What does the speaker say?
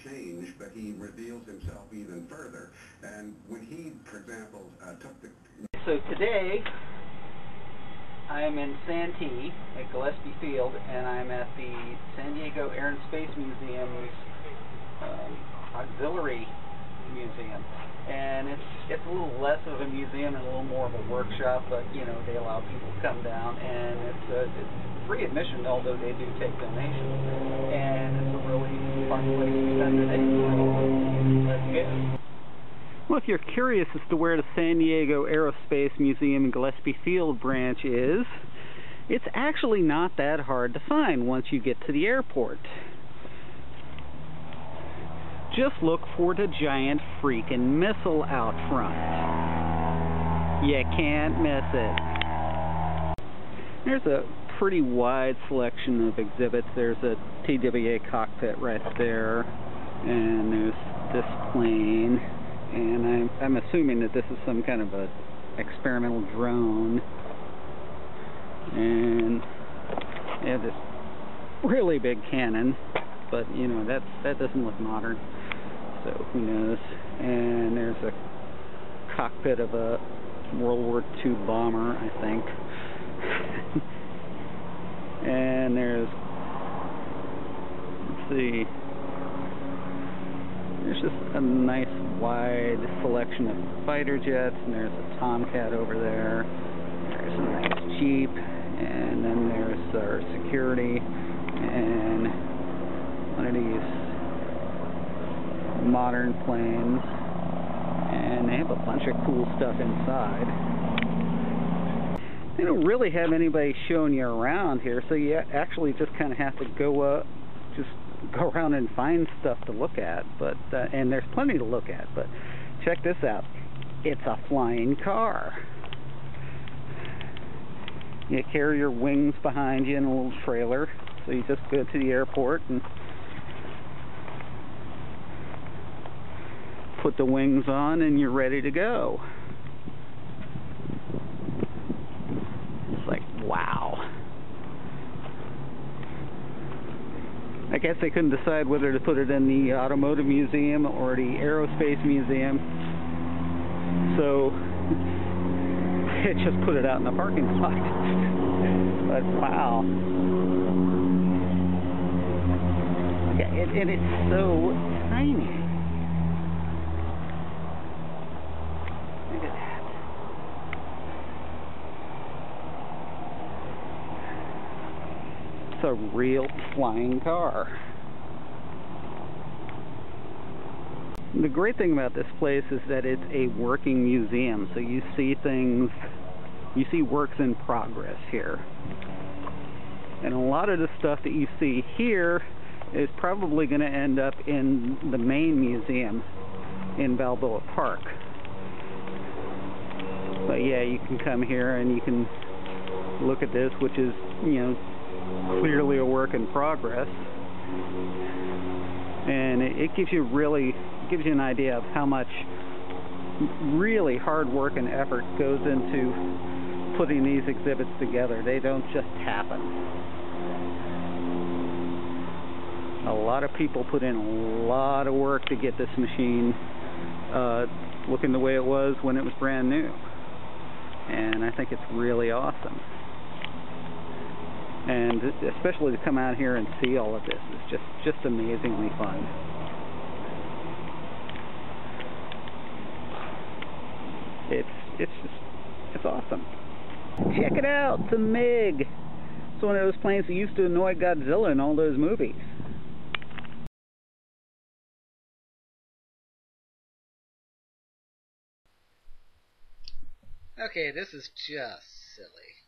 change, but he reveals himself even further. And when he, for example, took the... So today, I'm in Santee at Gillespie Field, and I'm at the San Diego Air and Space Museum's auxiliary museum. And it's a little less of a museum and a little more of a workshop, but you know, they allow people to come down, and it's free admission, although they do take donations. And it's a really fun place to spend the day. So let's go. Well, if you're curious as to where the San Diego Aerospace Museum in Gillespie Field branch is, it's actually not that hard to find once you get to the airport. Just look for the giant freaking missile out front. You can't miss it. There's a pretty wide selection of exhibits. There's a TWA cockpit right there, and there's this plane. And I'm assuming that this is some kind of a experimental drone. And they have this really big cannon, but you know, that doesn't look modern, so who knows. And there's a cockpit of a World War II bomber, I think. And there's, let's see, there's just a nice wide selection of fighter jets, and there's a Tomcat over there. There's a nice Jeep, and then there's our security, and one of these modern planes, and they have a bunch of cool stuff inside. They don't really have anybody showing you around here, so you actually just kind of have to go around and find stuff to look at, but and there's plenty to look at, but check this out. It's a flying car. You carry your wings behind you in a little trailer, so you just go to the airport and put the wings on and you're ready to go. It's like, wow. I guess they couldn't decide whether to put it in the Automotive Museum or the Aerospace Museum, so they just put it out in the parking lot. But wow. Yeah, and it's so tiny. Look at that. It's a real flying car. The great thing about this place is that it's a working museum, so you see things, you see works in progress here. And a lot of the stuff that you see here is probably going to end up in the main museum in Balboa Park. But yeah, you can come here and you can look at this, which is, you know, clearly a work in progress. And it gives you an idea of how much really hard work and effort goes into putting these exhibits together. They don't just happen. A lot of people put in a lot of work to get this machine looking the way it was when it was brand new. And I think it's really awesome. And especially to come out here and see all of this is just amazingly fun. It's awesome. Check it out, it's a MiG. It's one of those planes that used to annoy Godzilla in all those movies. Okay, this is just silly.